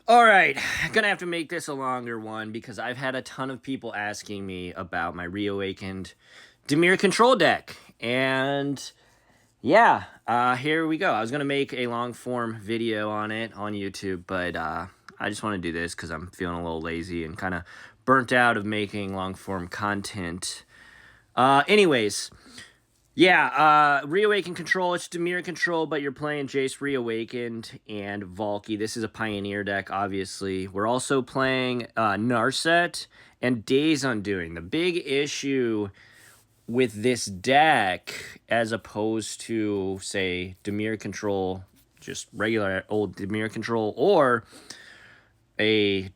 All right, gonna have to make this a longer one because I've had a ton of people asking me about my Reawakened Dimir control deck. And yeah, here we go. I was gonna make a long form video on it on YouTube, but I just want to do this because I'm feeling a little lazy and kind of burnt out of making long form content. Anyways, yeah, Reawakened control, it's Demir control, but you're playing Jace Reawakened and Valky. This is a Pioneer deck, obviously. We're also playing Narset and Days Undoing. The big issue with this deck, as opposed to, say, Demir control, just regular old Demir control, or a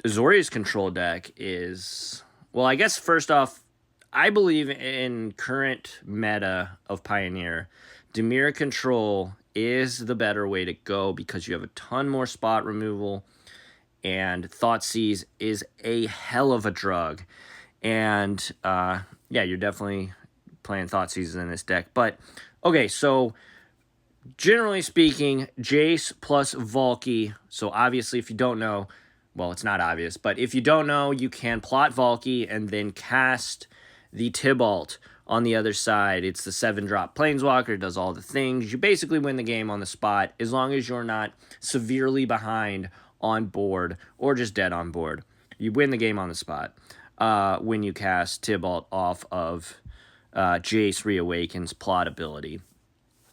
Azorius control deck is, well, I guess first off, I believe in current meta of Pioneer, Demir control is the better way to go because you have a ton more spot removal, and Thoughtseize is a hell of a drug. And yeah, you're definitely playing Thoughtseize in this deck. But okay, so generally speaking, Jace plus Valky. So obviously, if you don't know, well, it's not obvious, but if you don't know, you can plot Valky and then cast the Tibalt on the other side. It's the 7-drop Planeswalker. It does all the things. You basically win the game on the spot as long as you're not severely behind on board or just dead on board. You win the game on the spot when you cast Tibalt off of Jace Reawaken's plot ability.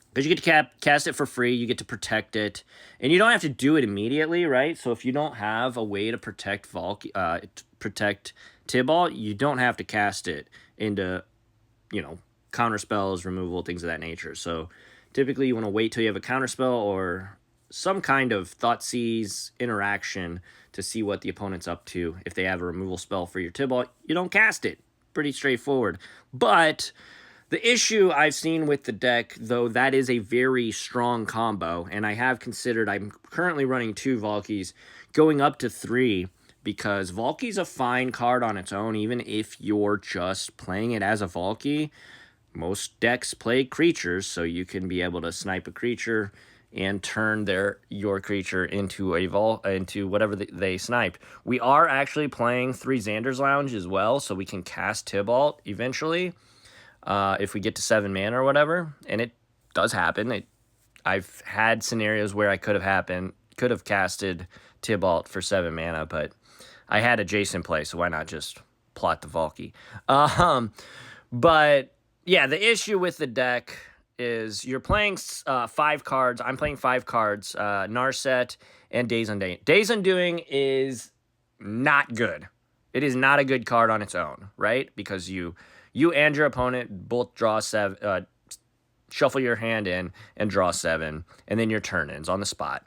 Because you get to cast it for free, you get to protect it, and you don't have to do it immediately, right? So if you don't have a way to protect protect Tibalt, you don't have to cast it into, counter spells, removal, things of that nature. So typically you want to wait till you have a counter spell or some kind of Thoughtseize interaction to see what the opponent's up to. If they have a removal spell for your Tibalt, you don't cast it. Pretty straightforward. But the issue I've seen with the deck, though, that is a very strong combo, and I have considered, I'm currently running 2 Valkys, going up to 3, because Valky's a fine card on its own, even if you're just playing it as a Valky. Most decks play creatures, so you can be able to snipe a creature and turn your creature into into whatever they sniped. We are actually playing 3 Xander's Lounge as well, so we can cast Tibalt eventually. If we get to 7 mana or whatever, and it does happen. I've had scenarios where I could have casted Tibalt for 7 mana, but I had a Jace in play, so why not just plot the Valky? But yeah, the issue with the deck is you're playing 5 cards. I'm playing 5 cards, Narset and Days Undoing. Days Undoing is not good. It is not a good card on its own, right? Because you and your opponent both draw 7, shuffle your hand in and draw 7, and then your turn ends on the spot.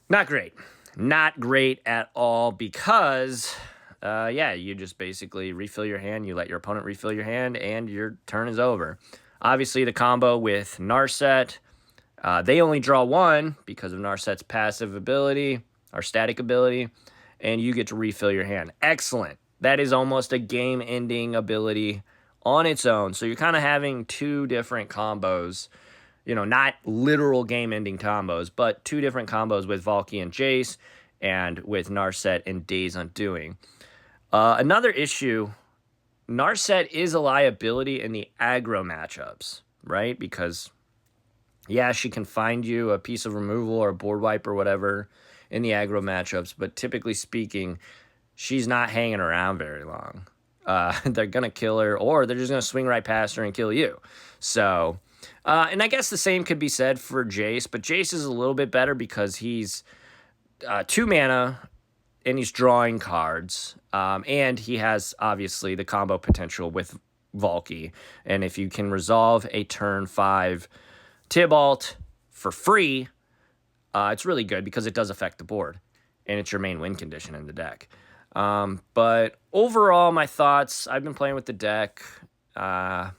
Not great. Not great at all because, yeah, you just basically refill your hand, you let your opponent refill your hand, and your turn is over. Obviously, the combo with Narset, they only draw 1 because of Narset's passive ability, or static ability, and you get to refill your hand. Excellent. That is almost a game-ending ability on its own. So you're kind of having 2 different combos, not literal game-ending combos, but 2 different combos with Valky and Jace and with Narset and Days Undoing. Another issue, Narset is a liability in the aggro matchups, right? Because, yeah, she can find you a piece of removal or a board wipe or whatever in the aggro matchups, but typically speaking, she's not hanging around very long. They're going to kill her, or they're just going to swing right past her and kill you. So, and I guess the same could be said for Jace, but Jace is a little bit better because he's 2 mana, and he's drawing cards, and he has, obviously, the combo potential with Valky. And if you can resolve a turn 5 Tibalt for free, it's really good because it does affect the board, and it's your main win condition in the deck. But overall, my thoughts, I've been playing with the deck the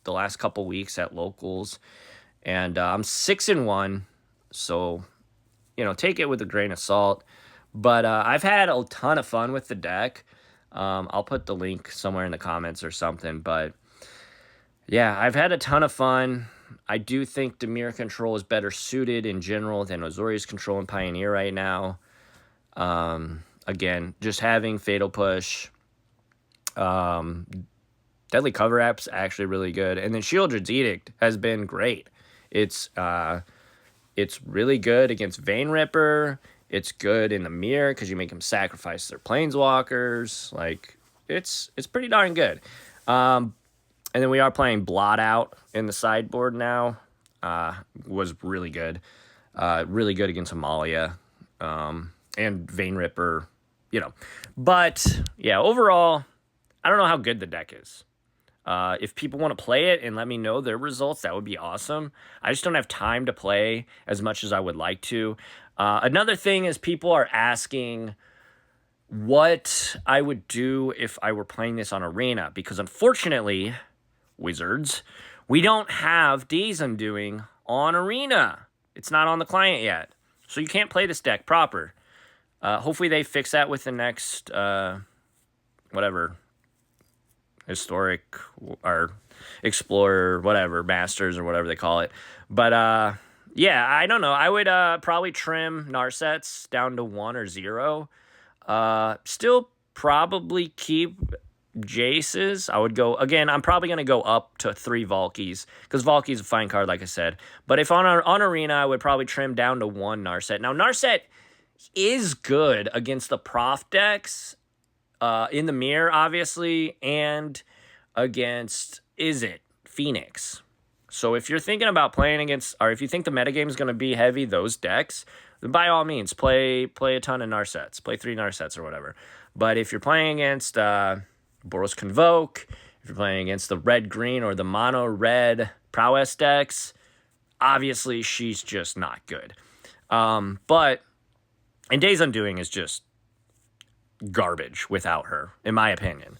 last couple weeks at locals, and I'm 6-1, so, take it with a grain of salt. But I've had a ton of fun with the deck. I'll put the link somewhere in the comments or something, but yeah, I've had a ton of fun. I do think Demir control is better suited in general than Azorius control and Pioneer right now. Again, just having Fatal Push. Deadly Cover App's actually really good. And then Shieldred's Edict has been great. It's really good against Vein Ripper. It's good in the mirror because you make them sacrifice their planeswalkers. Like, it's pretty darn good. And then we are playing Blot Out in the sideboard now. Was really good. Really good against Amalia. And Vein Ripper, But, yeah, overall, I don't know how good the deck is. If people want to play it and let me know their results, that would be awesome. I just don't have time to play as much as I would like to. Another thing is people are asking what I would do if I were playing this on Arena, because unfortunately, Wizards, we don't have Days Undoing on Arena. It's not on the client yet, so you can't play this deck proper. Hopefully they fix that with the next, whatever, Historic or Explorer, whatever, Masters or whatever they call it. But, yeah, I don't know. I would probably trim Narsets down to 1 or 0. Still probably keep Jace's. I would go, again, I'm probably going to go up to 3 Valkyries, because Valky's a fine card, like I said. But if on Arena, I would probably trim down to 1 Narset. Now, Narset is good against the Prof decks, in the mirror, obviously, and against, Phoenix. So if you're thinking about playing against, or if you think the metagame is going to be heavy, those decks, then by all means, play a ton of Narsets. Play 3 Narsets or whatever. But if you're playing against Boros Convoke, if you're playing against the red-green or the mono-red prowess decks, obviously she's just not good. But, and Days Undoing is just garbage without her, in my opinion.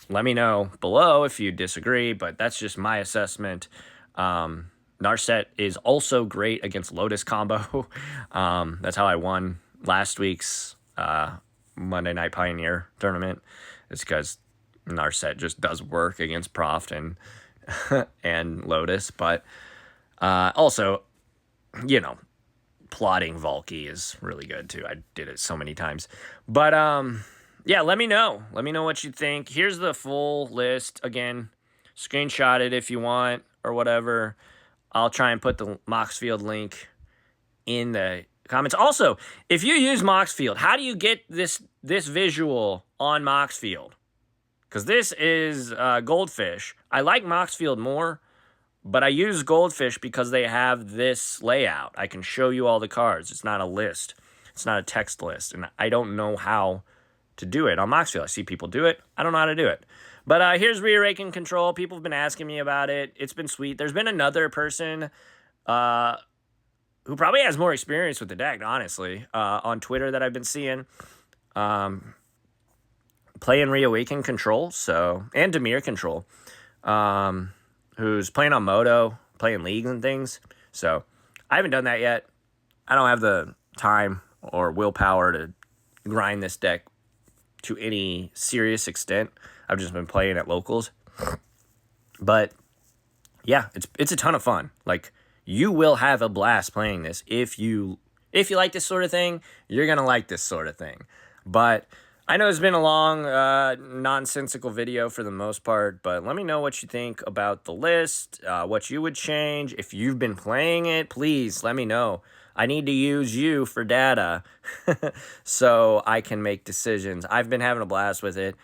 Let me know below if you disagree, but that's just my assessment. Narset is also great against Lotus combo. That's how I won last week's Monday Night Pioneer tournament. It's because Narset just does work against Proft and Lotus. But also, plotting Valky is really good too. I did it so many times. But yeah, let me know. Let me know what you think. Here's the full list. Again, screenshot it if you want or whatever. I'll try and put the Moxfield link in the comments. Also, if you use Moxfield, how do you get this visual on Moxfield? Because this is Goldfish. I like Moxfield more, but I use Goldfish because they have this layout. I can show you all the cards. It's not a list. It's not a text list. And I don't know how to do it on Moxfield. I see people do it. I don't know how to do it. But here's Reawakened Control. People have been asking me about it. It's been sweet. There's been another person who probably has more experience with the deck, honestly, on Twitter that I've been seeing. Playing Reawakened Control, and Demir Control, who's playing on Moto, playing League and things. So I haven't done that yet. I don't have the time or willpower to grind this deck to any serious extent. I've just been playing at locals. But yeah, it's a ton of fun. Like, you will have a blast playing this. If you like this sort of thing, you're going to like this sort of thing. But I know it's been a long, nonsensical video for the most part, but let me know what you think about the list, what you would change. If you've been playing it, please let me know. I need to use you for data so I can make decisions. I've been having a blast with it.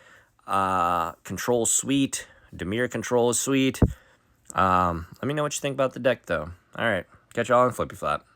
Control's sweet. Demir Control is sweet. Let me know what you think about the deck, though. All right. Catch y'all on Flippy Flop.